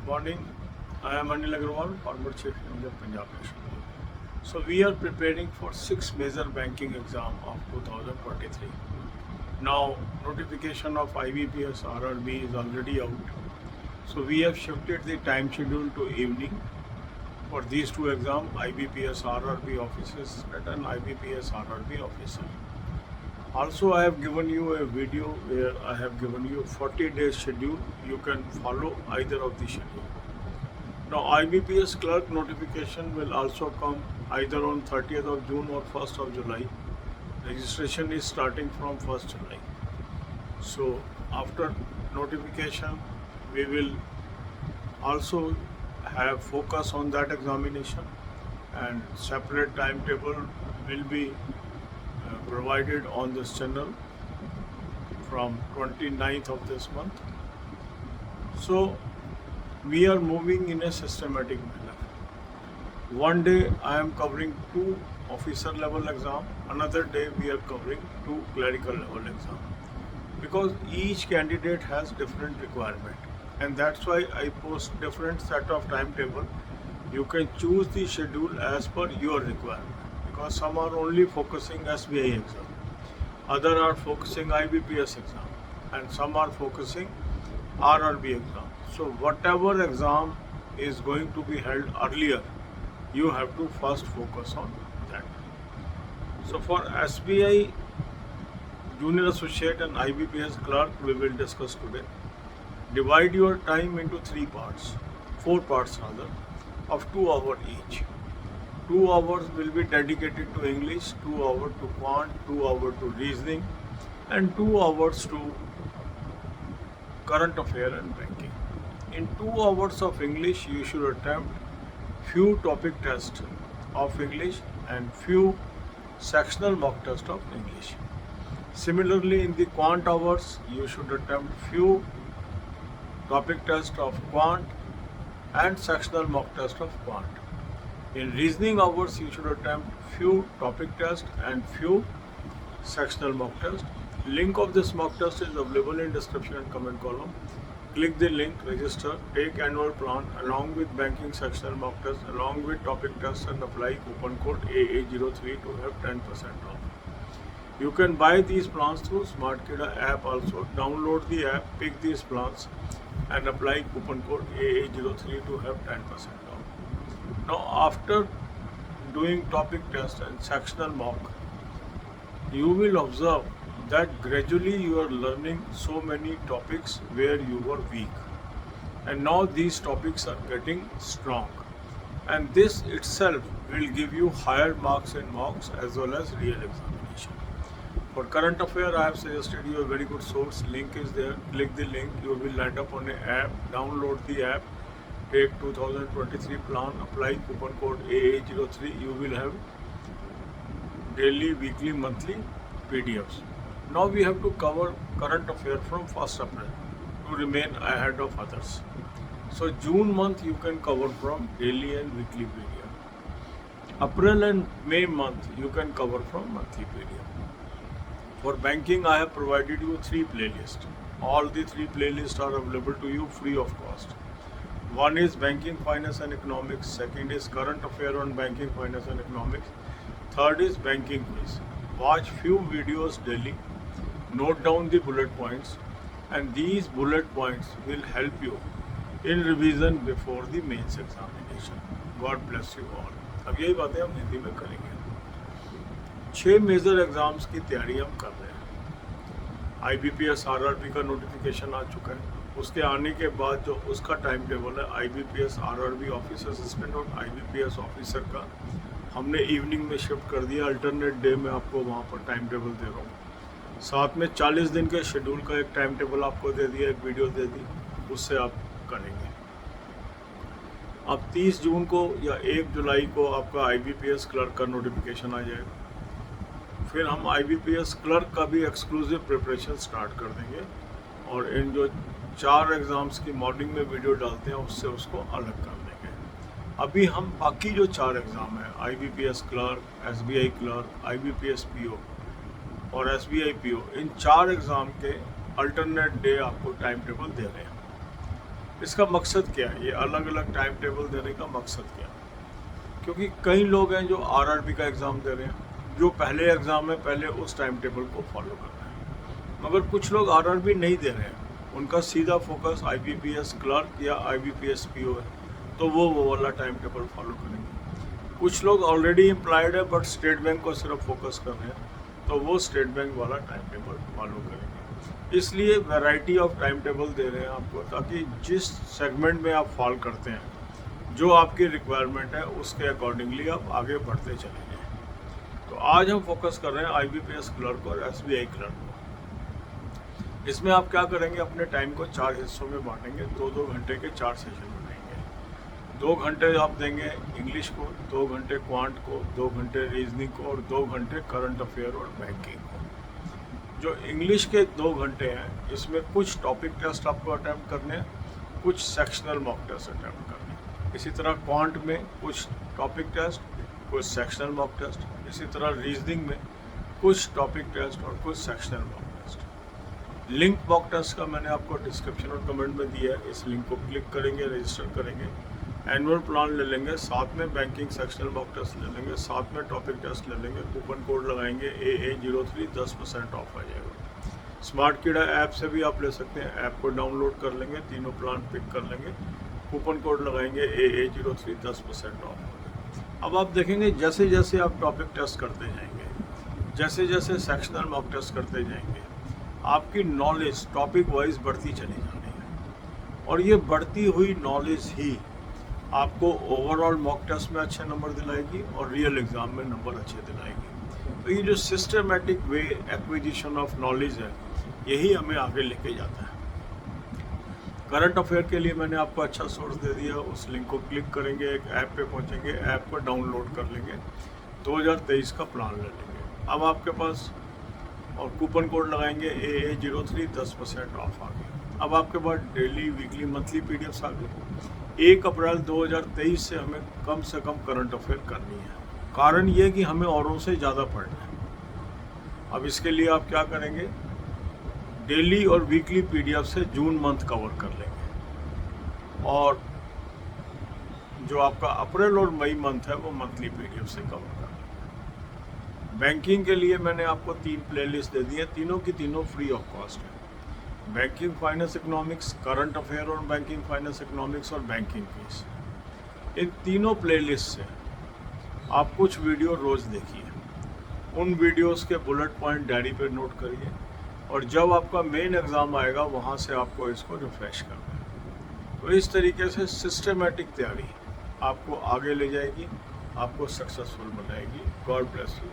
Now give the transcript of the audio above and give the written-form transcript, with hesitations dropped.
Good morning. I am Anil Agarwal, former Chief Manager, Punjab National. So we are preparing for 6 major banking exam of 2023. Now notification of IBPS RRB is already out. So we have shifted the time schedule to evening for these two exams, IBPS RRB officers and IBPS RRB officer. Also, I have given you a video where I have given you 40 days schedule. You can follow either of the schedule. Now, IBPS clerk notification will also come either on 30th of June or 1st of July. Registration is starting from 1st July. So, after notification, we will also have focus on that examination, and separate timetable will be provided on this channel from 29th of this month. So we are moving in a systematic manner. One day I am covering 2 officer level exam, another day we are covering 2 clerical level exam, because each candidate has different requirement, and that's why I post different set of timetable. You can choose the schedule as per your requirement, because some are only focusing SBI exam, other are focusing IBPS exam, and some are focusing RRB exam. So whatever exam is going to be held earlier, you have to first focus on that. So for SBI Junior Associate and IBPS clerk we will discuss today. Divide your time into 4 parts rather, of 2 hours each. 2 hours will be dedicated to English, 2 hours to quant, 2 hours to reasoning, and 2 hours to current affair and banking. In 2 hours of English, you should attempt few topic tests of English and few sectional mock tests of English. Similarly, in the quant hours, you should attempt few topic tests of quant and sectional mock test of quant. In reasoning hours, you should attempt few topic tests and few sectional mock tests. Link of this mock test is available in description and comment column. Click the link, register, take annual plan along with banking sectional mock test, along with topic test, and apply coupon code AA03 to have 10% off. You can buy these plans through SmartKida app also. Download the app, pick these plans, and apply coupon code AA03 to have 10% off. Now, after doing topic test and sectional mock, you will observe that gradually you are learning so many topics where you were weak, and now these topics are getting strong, and this itself will give you higher marks in mocks as well as real examination. For current affair, I have suggested you a very good source. Link is there. Click the link. You will land up on an app. Download the app. Take 2023 plan. Apply coupon code AA03. You will have daily, weekly, monthly PDFs. Now we have to cover current affair from 1st April to remain ahead of others. So June month you can cover from daily and weekly PDF. April and May month you can cover from monthly PDF. For banking, I have provided you 3 playlists. All the 3 playlists are available to you free of cost. One is banking, finance and economics. Second is current affair on banking, finance and economics. Third is banking quiz. Watch few videos daily. Note down the bullet points, and these bullet points will help you in revision before the mains examination. God bless you all. अब यही बातें हम हिंदी में करेंगे. 6 major exams की तैयारी हम कर रहे हैं. IBPS RRB का नोटिफिकेशन आ चुका है. उसके आने के बाद जो उसका टाइम टेबल है IBPS RRB ऑफिसर असिस्टेंट और IBPS ऑफिसर का हमने इवनिंग में शिफ्ट कर दिया. अल्टरनेट डे में आपको वहाँ पर टाइम टेबल दे रहा हूँ. साथ में 40 दिन के शेड्यूल का एक टाइम टेबल आपको दे दिया, एक वीडियो दे दी, उससे आप करेंगे. अब 30 जून को या 1 जुलाई को आपका IBPS क्लर्क का नोटिफिकेशन आ जाएगा. फिर हम IBPS क्लर्क का भी एक्सक्लूसिव प्रिपरेशन स्टार्ट कर देंगे, और इन जो 4 एग्ज़ाम्स की मॉर्निंग में वीडियो डालते हैं उससे उसको अलग कर देंगे. अभी हम बाकी जो 4 एग्ज़ाम हैं, IBPS clerk, SBI clerk, IBPS PO और SBI PO, इन 4 एग्ज़ाम के अल्टरनेट डे आपको टाइम टेबल दे रहे हैं. इसका मकसद क्या है, ये अलग अलग टाइम टेबल देने का मकसद क्या है? क्योंकि कई लोग हैं जो आरआरबी का एग्ज़ाम दे रहे हैं, जो पहले एग्ज़ाम में पहले उस टाइम टेबल को फॉलो कर रहे हैं, मगर कुछ लोग आरआरबी नहीं दे रहे हैं, उनका सीधा फोकस आईबीपीएस क्लर्क या आईबीपीएस पीओ है, तो वो वाला टाइम टेबल फॉलो करेंगे। कुछ लोग ऑलरेडी एम्प्लॉयड है बट स्टेट बैंक को सिर्फ फोकस कर रहे हैं, तो वो स्टेट बैंक वाला टाइम टेबल फॉलो करेंगे। इसलिए वैरायटी ऑफ टाइम टेबल दे रहे हैं आपको, ताकि जिस सेगमेंट में आप फॉल करते हैं, जो आपकी रिक्वायरमेंट है, उसके अकॉर्डिंगली आप आगे बढ़ते चले जाएं। तो आज हम फोकस कर रहे हैं आईबीपीएस क्लर्क और एसबीआई क्लर्क को। इसमें आप क्या करेंगे, अपने टाइम को 4 हिस्सों में बांटेंगे, 2-2 घंटे के 4 सेशन बनाएंगे। 2 घंटे आप देंगे इंग्लिश को, 2 घंटे क्वांट को, 2 घंटे रीजनिंग को और 2 घंटे करंट अफेयर और बैंकिंग को। जो इंग्लिश के 2 घंटे हैं, इसमें कुछ टॉपिक टेस्ट आपको अटैम्प्ट करने हैं, कुछ सेक्शनल मॉक टेस्ट अटैम्प्ट करने हैं। इसी तरह क्वांट में कुछ टॉपिक टेस्ट, कुछ सेक्शनल मॉक टेस्ट। इसी तरह रीजनिंग में कुछ टॉपिक टेस्ट और कुछ sectional mock test. Link mock test का मैंने आपको डिस्क्रिप्शन और कमेंट में दिया है, इस लिंक को क्लिक करेंगे, रजिस्टर करेंगे, एनुअल प्लान ले लेंगे, साथ में बैंकिंग सेक्शनल मॉक टेस्ट ले लेंगे, साथ में टॉपिक टेस्ट ले लेंगे, कूपन कोड लगाएंगे AA03, 10% ऑफ आ जाएगा। स्मार्ट कीड़ा ऐप से भी आप ले सकते हैं, ऐप को डाउनलोड कर लेंगे, तीनों प्लान पिक कर लेंगे, कूपन कोड लगाएंगे AA03, 10% ऑफ। अब आप देखेंगे जैसे जैसे आप टॉपिक टेस्ट करते जाएंगे, जैसे जैसे सेक्शनल मॉक टेस्ट करते जाएंगे, आपकी नॉलेज टॉपिक वाइज बढ़ती चली जानी है, और ये बढ़ती हुई नॉलेज ही आपको ओवरऑल मॉक टेस्ट में अच्छे नंबर दिलाएगी और रियल एग्ज़ाम में नंबर अच्छे दिलाएगी। तो ये जो systematic way acquisition of knowledge है, यही हमें आगे लेके जाता है। करंट अफेयर के लिए मैंने आपको अच्छा सोर्स दे दिया, उस लिंक को क्लिक करेंगे, एक ऐप पे पहुंचेंगे, ऐप को डाउनलोड कर लेंगे, 2023 का प्लान ले लेंगे। अब आपके पास और कूपन कोड लगाएंगे AA03, 10% ऑफ आ गया। अब आपके पास डेली, वीकली, मंथली पीडीएफ्स आ गए। 1 अप्रैल 2023 से हमें कम करंट अफेयर करनी है। कारण ये कि हमें औरों से ज़्यादा पढ़ना है। अब इसके लिए आप क्या करेंगे, डेली और वीकली पीडीएफ से जून मंथ कवर कर लेंगे, और जो आपका अप्रैल और मई मंथ है वो मंथली पीडीएफ से कवर कर लेंगे। बैंकिंग के लिए मैंने आपको 3 प्लेलिस्ट दे दी है, तीनों की तीनों फ्री ऑफ कॉस्ट है। Banking finance economics, current affair और बैंकिंग फाइनेंस इकोनॉमिक्स और बैंकिंग फीस। इन तीनों प्लेलिस्ट से आप कुछ वीडियो रोज़ देखिए, उन वीडियोस के बुलेट पॉइंट डायरी पे नोट करिए, और जब आपका मेन एग्ज़ाम आएगा वहाँ से आपको इसको रिफ्रेश करना है। तो इस तरीके से सिस्टमेटिक तैयारी आपको आगे ले जाएगी, आपको सक्सेसफुल बनाएगी। God bless you.